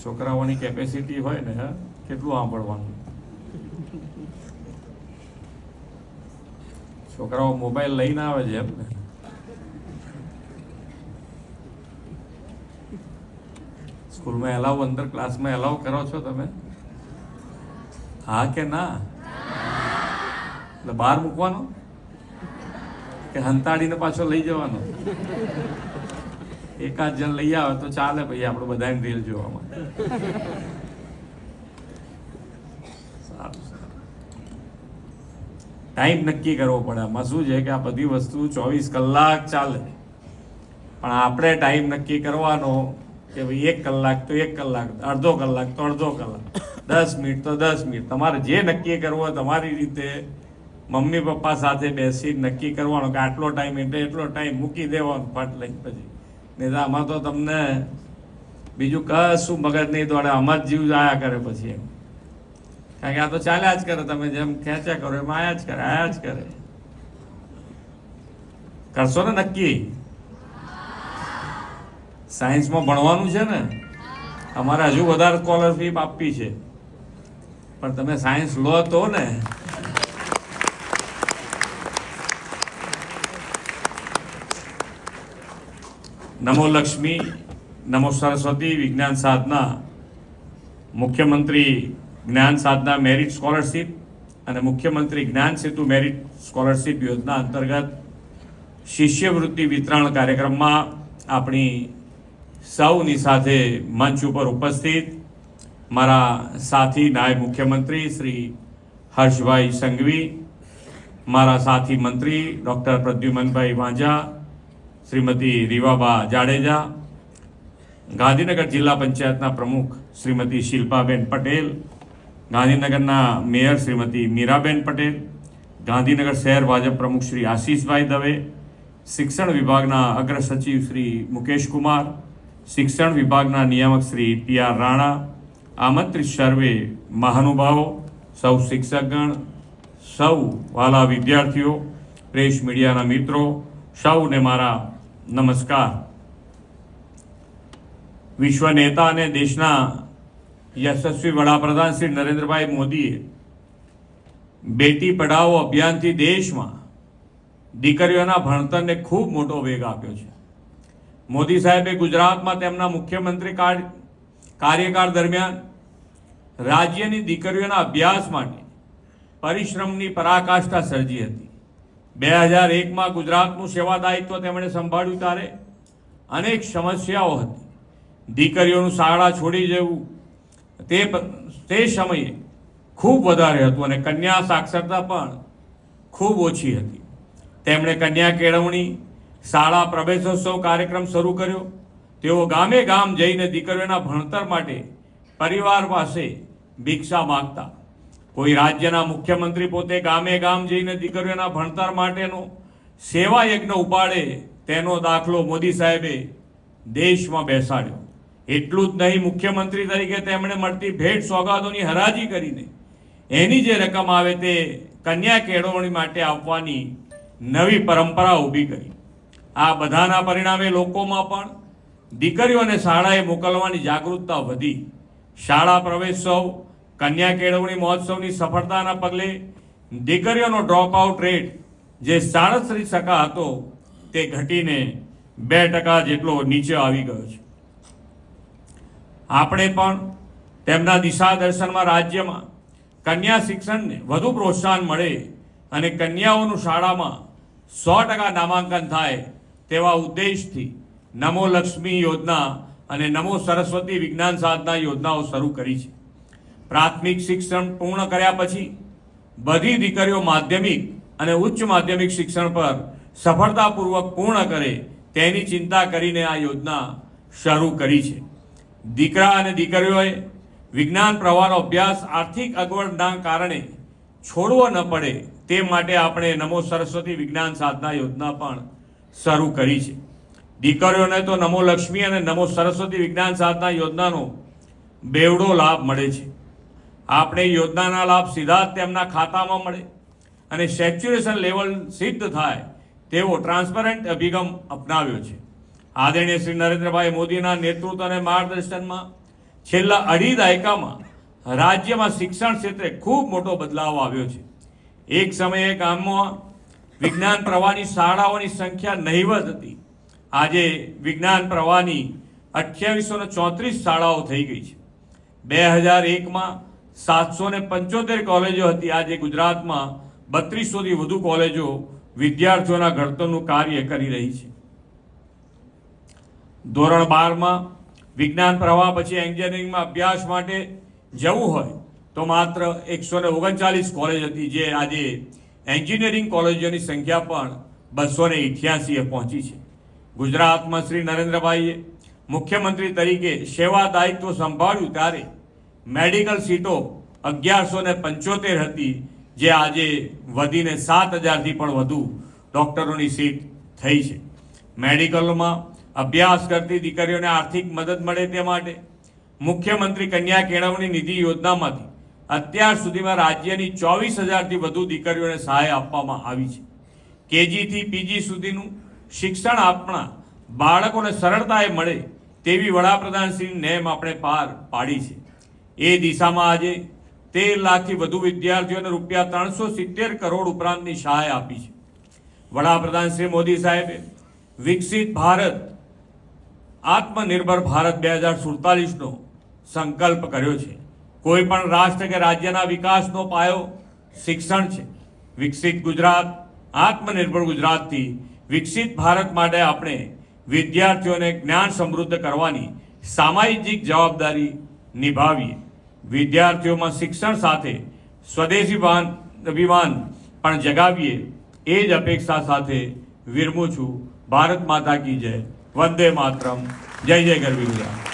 છોકરાઓની કેપેસિટી હોય ને કેટલું સાંભળવાનું. છોકરાઓ મોબાઈલ લઈને આવે છે એમ ને. સ્કૂલમાં એલાવ, અંદર ક્લાસમાં એલાવ કરો છો તમે? હા કે ના? એટલે બહાર મૂકવાનો કે હંતાડીને પાછો લઈ જવાનો? એકાદ જણ લઈ આવે તો ચાલે, ભાઈ આપણે બધાને રીલ જોવામાં. સારું સારું. ટાઈમ નક્કી કરવો પડે. આમાં શું છે કે આ બધી વસ્તુ 24 કલાક ચાલે, પણ આપણે ટાઈમ નક્કી કરવાનો કે ભાઈ 1 કલાક તો 1 કલાક, અડધો કલાક તો અડધો કલાક, 10 મિનિટ તો 10 મિનિટ. તમારે જે નક્કી કરવો તમારી રીતે મમ્મી પપ્પા સાથે બેસી નક્કી કરવાનો કે આટલો ટાઈમ એટલે એટલો ટાઈમ મૂકી દેવાનો ફટ લઈને. પછી નહીં તો આમાં તો તમને બીજું કશું મગજ નહીં દોડે, આમાં જ જીવ આયા કરે પછી એમ. કારણ કે આ તો ચાલ્યા જ કરે, તમે જેમ ખેંચ્યા કરો એમ આયા જ કરે, આયા જ કરે. કરશો ને નક્કી? સાયન્સમાં ભણવાનું છે ને, અમારે હજુ વધારે સ્કોલરશીપ આપવી છે, પણ તમે સાયન્સ લો તો ને. નમો લક્ષ્મી, નમો સરસ્વતી વિજ્ઞાન સાધના, મુખ્યમંત્રી જ્ઞાન સાધના મેરિટ સ્કોલરશીપ અને મુખ્યમંત્રી જ્ઞાન સેતુ મેરિટ સ્કોલરશીપ યોજના અંતર્ગત શિષ્યવૃત્તિ વિતરણ કાર્યક્રમમાં આપણી સૌની સાથે મંચ ઉપર ઉપસ્થિત મારા સાથી નાયબ મુખ્યમંત્રી શ્રી હર્ષભાઈ સંઘવી, મારા સાથી મંત્રી ડૉક્ટર પ્રદ્યુમનભાઈ વાંઝા, શ્રીમતી રીવાબા જાડેજા, ગાંધીનગર જિલ્લા પંચાયતના પ્રમુખ શ્રીમતી શિલ્પાબેન પટેલ, ગાંધીનગરના મેયર શ્રીમતી મીરાબેન પટેલ, ગાંધીનગર શહેર ભાજપ પ્રમુખ શ્રી આશીષભાઈ દવે, શિક્ષણ વિભાગના અગ્ર સચિવ શ્રી મુકેશ કુમાર, શિક્ષણ વિભાગના નિયામક શ્રી પી.આર. રાણા, આમંત્રિત સર્વે મહાનુભાવો, સૌ શિક્ષકગણ, સૌ વાલા વિદ્યાર્થીઓ, પ્રેસ મીડિયાના મિત્રો, સૌને મારા નમસ્કાર. વિશ્વ નેતા અને દેશના યશસ્વી વડાપ્રધાન શ્રી નરેન્દ્રભાઈ મોદીએ બેટી પઢાઓ અભિયાનથી દેશમાં દીકરીઓના ભણતરને ખૂબ મોટો વેગ આપ્યો છે. મોદી સાહેબે ગુજરાતમાં તેમના મુખ્યમંત્રી કાર્યકાળ દરમિયાન રાજ્યની દીકરીઓના અભ્યાસ માટે પરિશ્રમની પરાકાષ્ઠા સર્જી હતી. 2001માં ગુજરાતનું સેવા દાયિત્વ તેમણે સંભાળ્યું ત્યારે અનેક સમસ્યાઓ હતી. દીકરીઓનું શાળા છોડી જવું તે સમયે ખૂબ વધારે હતું અને કન્યા સાક્ષરતા પણ ખૂબ ઓછી હતી. તેમણે કન્યા કેળવણી, શાળા પ્રવેશોત્સવ કાર્યક્રમ શરૂ કર્યો. તેઓ ગામે ગામ જઈને દીકરીઓના ભણતર માટે પરિવાર પાસે ભિક્ષા માગતા. કોઈ રાજ્યના મુખ્યમંત્રી પોતે ગામે ગામ જઈને દીકરીઓના ભણતર માટેનો સેવા યજ્ઞ ઉપાડે તેનો દાખલો મોદી સાહેબે દેશમાં બેસાડ્યો. એટલું જ નહીં, મુખ્યમંત્રી તરીકે તેમણે મળતી ભેટ સોગાદોની હરાજી કરીને એની જે રકમ આવે તે કન્યા કેળવણી માટે આપવાની નવી પરંપરા ઊભી કરી. આ બધાના પરિણામે લોકોમાં પણ દીકરીઓને શાળાએ મોકલવાની જાગૃતતા વધી. શાળા પ્રવેશોત્સવ, કન્યા કેળવણી મહોત્સવની સફળતાના પગલે દીકરીઓનો ડ્રોપ આઉટ રેટ જે 37% હતો તે ઘટીને 2% જેટલો નીચે આવી ગયો છે. આપણે પણ તેમના દિશા દર્શનમાં રાજ્યમાં કન્યા શિક્ષણને વધુ પ્રોત્સાહન મળે અને કન્યાઓનું શાળામાં 100% નામાંકન થાય તેવા ઉદ્દેશથી નમો લક્ષ્મી યોજના અને નમો સરસ્વતી વિજ્ઞાન સાધના યોજનાઓ શરૂ કરી છે. પ્રાથમિક શિક્ષણ પૂર્ણ કર્યા પછી બધી દીકરીઓ માધ્યમિક અને ઉચ્ચ માધ્યમિક શિક્ષણ પર સફળતાપૂર્વક પૂર્ણ કરે તેની ચિંતા કરીને આ યોજના શરૂ કરી છે. દીકરા અને દીકરીઓએ વિજ્ઞાન પ્રવાહનો અભ્યાસ આર્થિક અગવડના કારણે છોડવો ન પડે તે માટે આપણે નમો સરસ્વતી વિજ્ઞાન સાધના યોજના પણ શરૂ કરી છે. દીકરીઓને તો નમો લક્ષ્મી અને નમો સરસ્વતી વિજ્ઞાન સાધના યોજનાનો બેવડો લાભ મળે છે. આપણે યોજનાના લાભ સીધા જ તેમના ખાતામાં મળે અને સેચ્યુરેશન લેવલ સિદ્ધ થાય તેવો ટ્રાન્સપરન્ટ અભિગમ અપનાવ્યો છે. આદરણીય શ્રી નરેન્દ્રભાઈ મોદીના નેતૃત્વ અને માર્ગદર્શનમાં છેલ્લા અઢી દાયકામાં રાજ્યમાં શિક્ષણ ક્ષેત્રે ખૂબ મોટો બદલાવ આવ્યો છે. એક સમયે ગામમાં વિજ્ઞાન પ્રવાહની શાળાઓની સંખ્યા નહિવત હતી. આજે વિજ્ઞાન પ્રવાહની 2834 શાળાઓ થઈ ગઈ છે. 2001માં 775 કોલેજો હતી. આજે ગુજરાતમાં 3200થી વધુ કોલેજો વિદ્યાર્થીઓના ઘડતરનું કાર્ય કરી રહી છે. ધોરણ 12માં વિજ્ઞાન પ્રવાહ પછી એન્જિનિયરિંગમાં અભ્યાસ માટે જવું હોય તો માત્ર 139 કોલેજ હતી, જે આજે એન્જિનિયરિંગ કોલેજોની સંખ્યા પણ 288 પહોંચી છે. ગુજરાતમાં શ્રી નરેન્દ્રભાઈએ મુખ્યમંત્રી તરીકે સેવા દાયિત્વ સંભાળ્યું ત્યારે મેડિકલ સીટો 1175 હતી, જે આજે વધીને 7000થી પણ વધુ ડૉક્ટરોની સીટ થઈ છે. મેડિકલમાં અભ્યાસ કરતી દીકરીઓને આર્થિક મદદ મળે તે માટે મુખ્યમંત્રી કન્યા કેળવણી નિધિ યોજનામાંથી અત્યાર સુધીમાં રાજ્યની 24000થી વધુ દીકરીઓને સહાય આપવામાં આવી છે. કેજીથી પીજી સુધીનું શિક્ષણ આપણા બાળકોને સરળતાએ મળે તેવી વડાપ્રધાનશ્રીની નેમ આપણે પાર પાડી છે. એ દિશામાં આજે 13 લાખથી વધુ વિદ્યાર્થીઓને રૂપિયા 370 કરોડ ઉપરાંતની સહાય આપી છે. વડાપ્રધાન શ્રી મોદી સાહેબે વિકસિત ભારત આત્મનિર્ભર ભારત 2047નો સંકલ્પ કર્યો છે. કોઈ પણ રાષ્ટ્ર કે રાજ્યના વિકાસનો પાયો શિક્ષણ છે. વિકસિત ગુજરાત, આત્મનિર્ભર ગુજરાતથી વિકસિત ભારત માટે આપણે વિદ્યાર્થીઓને જ્ઞાન સમૃદ્ધ કરવાની સામાજિક જવાબદારી નિભાવીએ. વિદ્યાર્થીઓમાં શિક્ષણ સાથે સ્વદેશી અભિમાન પણ જગાવીએ. એ જ અપેક્ષા સાથે વિરમું છું. ભારત માતા કી જય. વંદે માતરમ. જય જય ગરવી ગુજરાત.